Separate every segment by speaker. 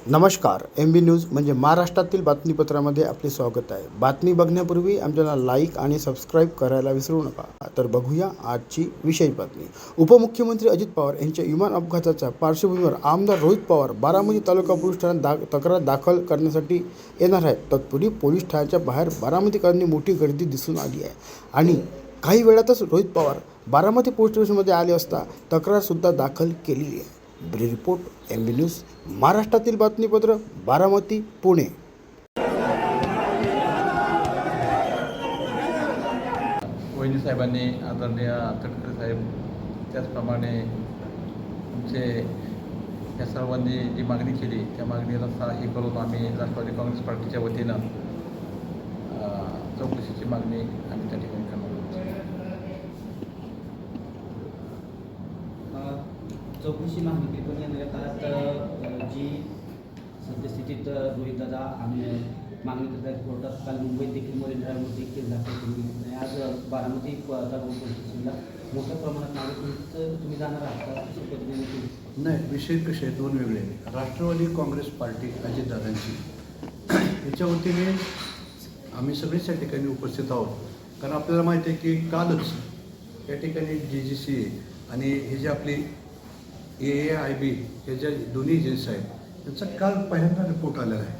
Speaker 1: नमस्कार. MB news म्हणजे महाराष्ट्रातील बातमीपत्रामध्ये आपले स्वागत आहे. बातमी बघण्यापूर्वी आमच्याला लाईक आणि सबस्क्राईब करायला विसरू नका. तर बघूया आजची विशेष बातमी. उपमुख्यमंत्री अजित पवार यांच्या विमान अपघाताच्या पार्श्वभूमीवर आमदार रोहित पवार बारामती तालुका पोलीस ठाण्यात तक्रार दाखल करण्यासाठी येणार आहेत. तत्पूर्वी पोलीस ठाण्याच्या बाहेर बारामतीकरांनी मोठी गर्दी दिसून आली आहे आणि काही वेळातच रोहित पवार बारामती पोलीस स्टेशनमध्ये आले असता तक्रारसुद्धा दाखल केलेली आहे. ब्युरो रिपोर्ट MB न्यूज, महाराष्ट्रातील बातमीपत्र, बारामती, पुणे.
Speaker 2: वहिनी साहेबांनी, आदरणीय तटकरे साहेब, त्याचप्रमाणे आमचे या सर्वांनी जी मागणी केली त्या मागणीला हे करून आम्ही राष्ट्रवादी काँग्रेस पार्टीच्या वतीनं चौकशीची मागणी आम्ही त्या ठिकाणी करणार आहोत.
Speaker 3: चौकशी मागणी केली पण येणाऱ्या काळात जी सद्यस्थितीत रोहितदादा आम्ही मागणी करत आहेत कोर्टात. काल मुंबईत देखील मरीन ड्राईव्हवरती केस दाखल करून घेतली आणि आज बारामती तालुका पोलीस स्टेशनला मोठ्या प्रमाणात मागणी तुम्ही जाणार आहात का? अशा पद्धतीने केली
Speaker 4: नाही, विषय कसे दोन वेगळे. राष्ट्रवादी काँग्रेस पार्टी अजितदादांची याच्या वतीने आम्ही सगळेच या ठिकाणी उपस्थित आहोत. कारण आपल्याला माहिती आहे की कालच या ठिकाणी DGCA आणि हे जे आपली AAIB हे ज्या दोन्ही एजन्सी आहेत त्यांचा काल पहिल्यांदा रिपोर्ट आलेला आहे.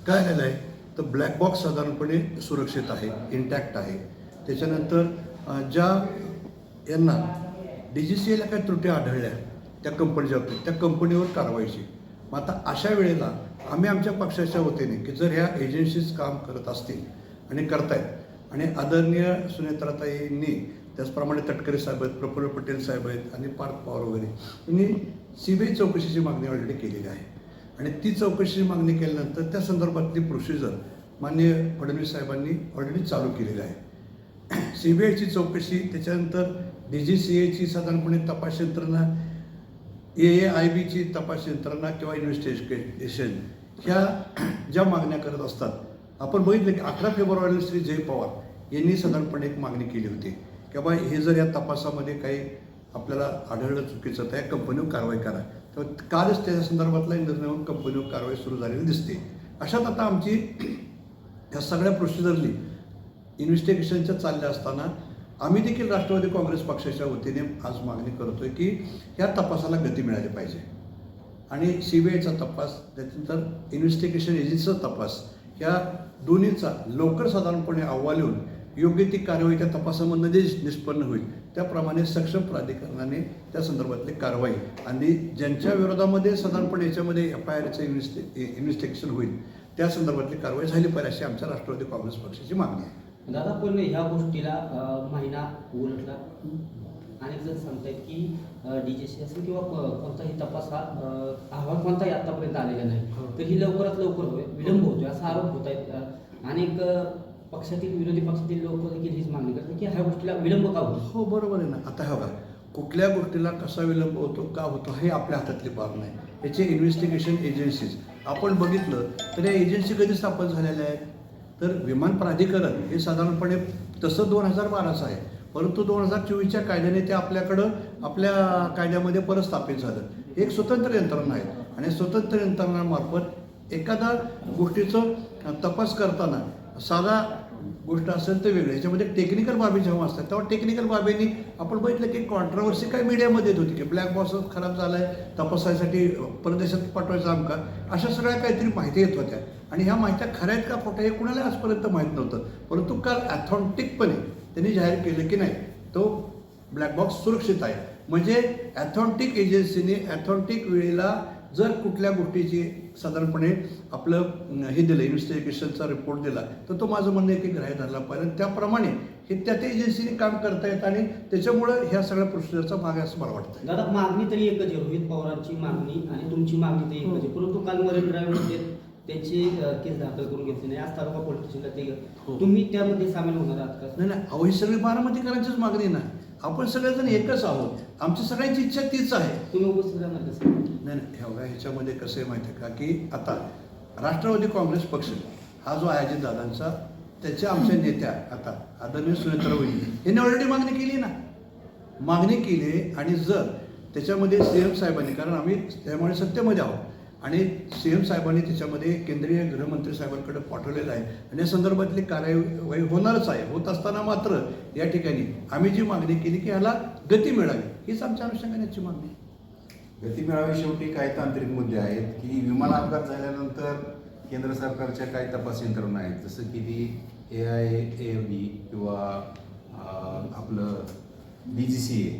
Speaker 4: काय आलेला आहे तर ब्लॅक बॉक्स साधारणपणे सुरक्षित आहे, इंटॅक्ट आहे. त्याच्यानंतर ज्या यांना DGCAला काही त्रुटी आढळल्या त्या कंपनीच्या बाबतीत त्या कंपनीवर कारवाईची. मग आता अशा वेळेला आम्ही आमच्या पक्षाच्या वतीने की जर ह्या एजन्सीज काम करत असतील आणि करतायत आणि आदरणीय सुनेत्राताईंनी त्याचप्रमाणे तटकरे साहेब आहेत, प्रफुल्ल पटेल साहेब आहेत आणि पार्थ पवार वगैरे यांनी CBI चौकशीची मागणी ऑलरेडी केलेली आहे आणि ती चौकशीची मागणी केल्यानंतर त्या संदर्भातली प्रोसिजर माननीय फडणवीस साहेबांनी ऑलरेडी चालू केलेली आहे. CBIची चौकशी, त्याच्यानंतर DGCAची साधारणपणे तपास यंत्रणा, AAIBची तपास यंत्रणा किंवा इन्व्हेस्टिगेशन ह्या ज्या मागण्या करत असतात. आपण बघितलं की 11 फेब्रुवारीला श्री जय पवार यांनी साधारणपणे एक मागणी केली होती की बाबा हे जर या तपासामध्ये काही आपल्याला आढळलं चुकीचं तर या कंपनीवर कारवाई करा. तर कालच त्या संदर्भातला निर्णय कंपनीवर कारवाई सुरू झालेली दिसते. अशात आता आमची ह्या सगळ्या प्रोसिजरली इन्व्हेस्टिगेशनच्या चालल्या असताना आम्ही देखील राष्ट्रवादी काँग्रेस पक्षाच्या वतीने आज मागणी करतोय की ह्या तपासाला गती मिळाली पाहिजे आणि CBIचा तपास, त्याच्यानंतर इन्व्हेस्टिगेशन एजन्सीचा तपास, ह्या दोन्हीचा लवकर साधारणपणे अहवाल येऊन योग्य ती कार्यवाही त्या तपासामधून जे निष्पन्न होईल त्याप्रमाणे सक्षम प्राधिकरणाने त्या संदर्भातली कारवाई आणि ज्यांच्या विरोधामध्ये साधारणपणे याच्यामध्ये FIRचं इन्व्हेस्टिगेशन होईल त्या संदर्भातली कारवाई झाली पाहिजे अशी आमच्या राष्ट्रवादी काँग्रेस पक्षाची मागणी आहे.
Speaker 3: दादा, पण ह्या गोष्टीला महिना उलटला. अनेक जण सांगतायत की DGCA असेल किंवा कोणताही तपास हा अहवाल कोणताही आतापर्यंत आलेला नाही, तर ही लवकरात लवकर होईल, विलंब होतोय असा आरोप होत आहेत. अनेक पक्षातील, विरोधी पक्षातील लोक देखील हीच मागणी करतात की ह्या गोष्टीला विलंब का होतो?
Speaker 4: हो, बरोबर आहे ना. आता हे बघा, कुठल्या गोष्टीला कसा विलंब होतो, का होतो हे आपल्या हातातली बाब नाही. याचे इन्व्हेस्टिगेशन एजन्सीज आपण बघितलं तर या एजन्सी कधी स्थापन झालेल्या आहेत तर विमान प्राधिकरण हे साधारणपणे तसं 2012चं आहे, परंतु 2024च्या कायद्याने ते आपल्या कायद्यामध्ये परत स्थापित झालं. एक स्वतंत्र यंत्रणा आहे आणि स्वतंत्र यंत्रणामार्फत एखादा गोष्टीचं तपास करताना साधा गोष्ट असेल तर वेगळं, ह्याच्यामध्ये टेक्निकल बाबी जेव्हा असतात तेव्हा टेक्निकल बाबींनी आपण बघितलं की कॉन्ट्रोवर्सी काय मीडियामध्ये येत होती की ब्लॅक बॉक्स खराब झाला आहे, तपासासाठी परदेशात पाठवायचा आमका, अशा सगळ्या काहीतरी माहिती येत होत्या आणि ह्या माहित्या खऱ्या आहेत का खोट्या हे कुणाला आजपर्यंत माहीत नव्हतं. परंतु काल ॲथॉन्टिकपणे त्यांनी जाहीर केलं की नाही, तो ब्लॅक बॉक्स सुरक्षित आहे. म्हणजे ॲथॉन्टिक एजन्सीने ॲथॉन्टिक वेळेला जर कुठल्या गोष्टीची साधारणपणे आपलं हे दिलं, इन्व्हेस्टिगेशनचा रिपोर्ट दिला, तर तो माझं म्हणणं आहे की ग्राह्य धरला पाहिजे. त्याप्रमाणे हे त्या एजन्सीने काम करतायत आणि त्याच्यामुळं ह्या सगळ्या प्रोसिजरचा भाग आहे असं मला वाटतं.
Speaker 3: दादा, मागणी तरी एकच आहे, रोहित पवारांची मागणी आणि तुमची मागणी तरी एकच आहे, परंतु काल मरीन ड्राईव्हमध्ये त्यांची केस दाखल करून घेतली नाही. आज तालुका पोलीस स्टेशनला ते तुम्ही त्यामध्ये सामील होणार आहात का?
Speaker 4: नाही, अहो ही सगळी बारामतीकरांचीच मागणी ना. आपण सगळेजण एकच आहोत, आमची सगळ्यांची इच्छा तीच आहे.
Speaker 3: तुम्ही उपस्थित राहणार कसं?
Speaker 4: नाही, ह्याच्यामध्ये कसं आहे माहिती आहे का की आता राष्ट्रवादी काँग्रेस पक्ष हा जो आहे अजितदादांचा, त्याच्या आमच्या नेत्या आता आदरणीय सुनेत्रा वहिनी यांनी ऑलरेडी मागणी केली आणि जर त्याच्यामध्ये CM साहेबांनी, कारण आम्ही त्यामुळे सत्तेमध्ये आहोत, आणि CM साहेबांनी त्याच्यामध्ये केंद्रीय गृहमंत्री साहेबांकडे पाठवलेलं आहे आणि या संदर्भातली कार्यवाही होणारच आहे. होत असताना मात्र या ठिकाणी आम्ही जी मागणी केली की ह्याला गती मिळावी, हीच आमच्या अनुषंगाने याची मागणी आहे.
Speaker 5: गती मिळावी. शेवटी काही तांत्रिक मुद्दे आहेत की विमान अपघात झाल्यानंतर केंद्र सरकारच्या काही तपास यंत्रणा आहेत, जसं की ती AIAB किंवा आपलं DGCA.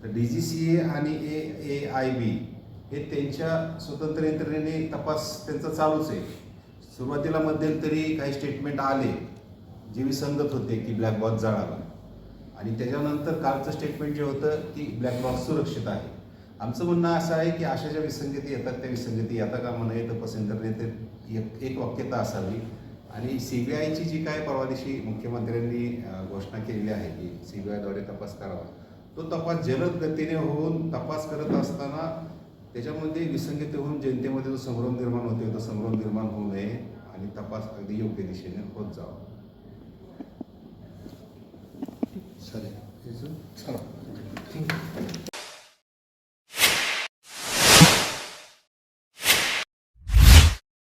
Speaker 5: तर DGCA आणि AIB हे त्यांच्या स्वतंत्र यंत्रणेने तपास त्यांचा चालूच आहे. सुरुवातीला मध्यंतरी काही स्टेटमेंट आले जे विसंगत होते की ब्लॅक बॉक्स जळाला, आणि त्याच्यानंतर कालचं स्टेटमेंट जे होतं की ब्लॅक बॉक्स सुरक्षित आहे. आमचं म्हणणं असं आहे की अशा ज्या विसंगती येतात त्या विसंगती येता कामा नये, तपास यंत्रणेत एक वाक्यता असावी. आणि CBIची जी काय परवा दिवशी मुख्यमंत्र्यांनी घोषणा केलेली आहे की CBIद्वारे तपास करावा, तो तपास जलद गतीने होऊन तपास करत असताना त्याच्यामध्ये विसंगती होऊन जनतेमध्ये जो संभ्रम निर्माण होतो तो संभ्रम निर्माण होऊ नये आणि तपास अगदी योग्य दिशेने होत जावा.
Speaker 4: चालेल.
Speaker 2: चला.